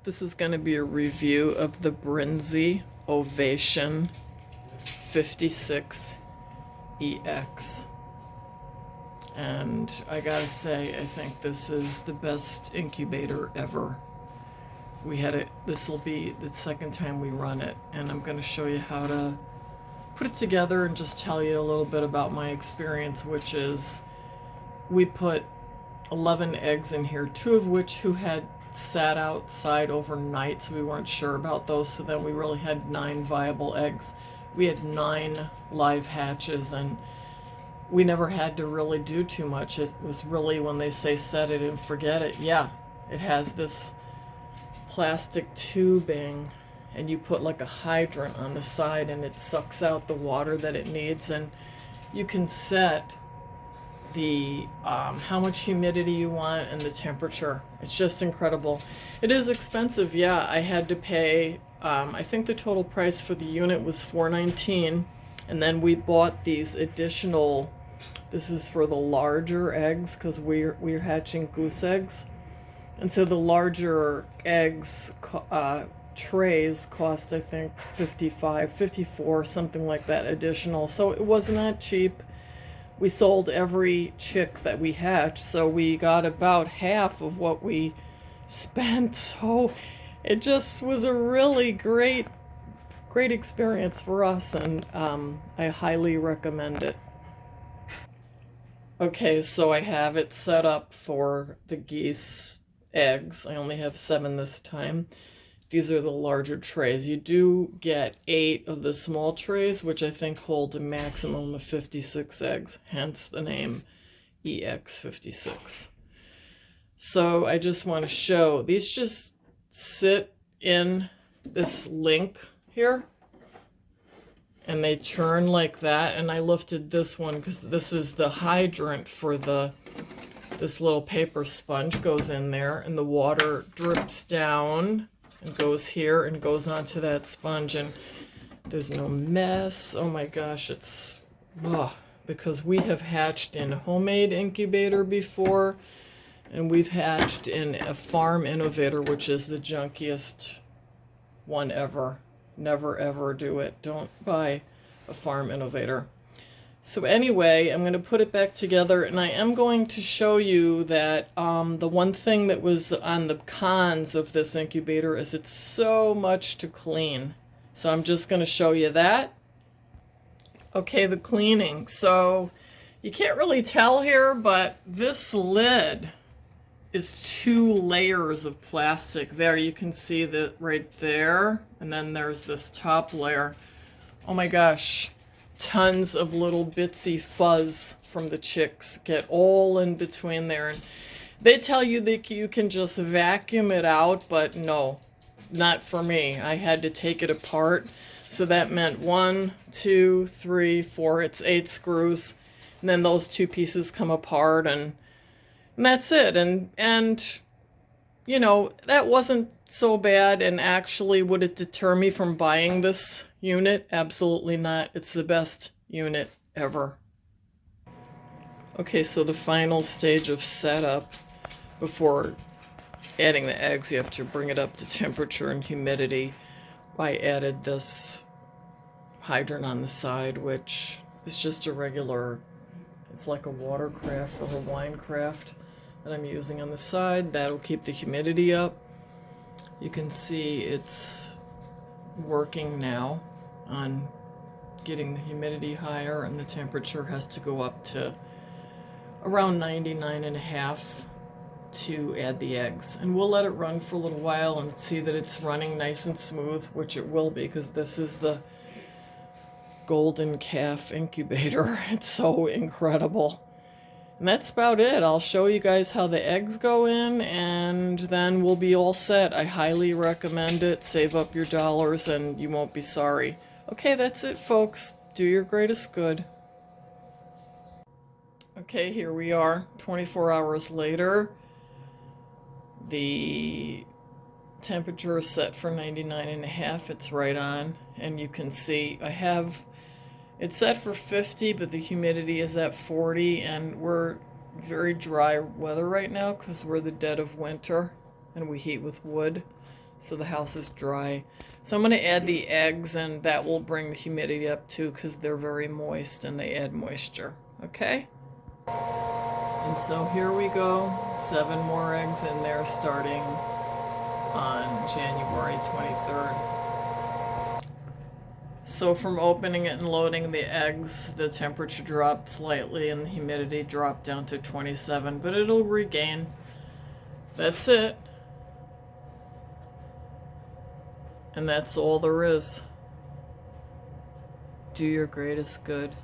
This is going to be a review of the Brinsea Ovation 56ex. And I gotta say, I think this is the best incubator ever. This will be the second time we run it, and I'm going to show you how to put it together and just tell you a little bit about my experience, which is we put 11 eggs in here, 2 of which who had sat outside overnight, so we weren't sure about those. So then we really had 9 viable eggs. We had 9 live hatches, and we never had to really do too much. It was really, when they say set it and forget it, yeah, it has this plastic tubing, and you put like a hydrant on the side, and it sucks out the water that it needs, and you can set the how much humidity you want and the temperature. It's just incredible. It is expensive, yeah. I had to pay I think the total price for the unit was $4.19, and then we bought these additional, this is for the larger eggs because we're hatching goose eggs, and so the larger eggs trays cost, I think, $55, $54, something like that additional. So it was not cheap. We sold every chick that we hatched, so we got about half of what we spent. So it just was a really great experience for us, and I highly recommend it. Okay, so I have it set up for the geese eggs. I only have 7 this time. These are the larger trays. You do get 8 of the small trays, which I think hold a maximum of 56 eggs, hence the name EX56. So I just want to show, these just sit in this link here, and they turn like that. And I lifted this one because this is the hydrant for this little paper sponge goes in there, and the water drips down and goes here and goes onto that sponge, and there's no mess. Oh my gosh, it's because we have hatched in a homemade incubator before, and we've hatched in a farm innovator, which is the junkiest one ever. Never ever do it. Don't buy a farm innovator. So anyway, I'm going to put it back together, and I am going to show you that the one thing that was on the cons of this incubator is it's so much to clean. So I'm just going to show you that. Okay, the cleaning. So you can't really tell here, but this lid is 2 layers of plastic. There, you can see that right there, and then there's this top layer. Oh my gosh. Tons of little bitsy fuzz from the chicks get all in between there, and they tell you that you can just vacuum it out, but no, not for me. I had to take it apart, so that meant 1, 2, 3, 4, it's 8 screws, and then those 2 pieces come apart, and that's it. And you know, that wasn't so bad. And actually, would it deter me from buying this unit? Absolutely not. It's the best unit ever. Okay, so the final stage of setup before adding the eggs, you have to bring it up to temperature and humidity. I added this hydrant on the side, which is just a regular, it's like a watercraft or a wine craft that I'm using on the side. That'll keep the humidity up. You can see it's working now on getting the humidity higher, and the temperature has to go up to around 99.5 to add the eggs. And we'll let it run for a little while and see that it's running nice and smooth, which it will be because this is the golden calf incubator. It's so incredible. And that's about it. I'll show you guys how the eggs go in, and then we'll be all set. I highly recommend it. Save up your dollars and you won't be sorry. Okay, that's it, folks. Do your greatest good. Okay, here we are, 24 hours later. The temperature is set for 99.5. It's right on, and you can see I have it's set for 50, but the humidity is at 40, and we're very dry weather right now because we're the dead of winter and we heat with wood. so the house is dry. So I'm going to add the eggs, and that will bring the humidity up too, because they're very moist and they add moisture. Okay? And so here we go. 7 more eggs in there starting on January 23rd. So from opening it and loading the eggs, the temperature dropped slightly and the humidity dropped down to 27, but it'll regain. That's it. And that's all there is. Do your greatest good.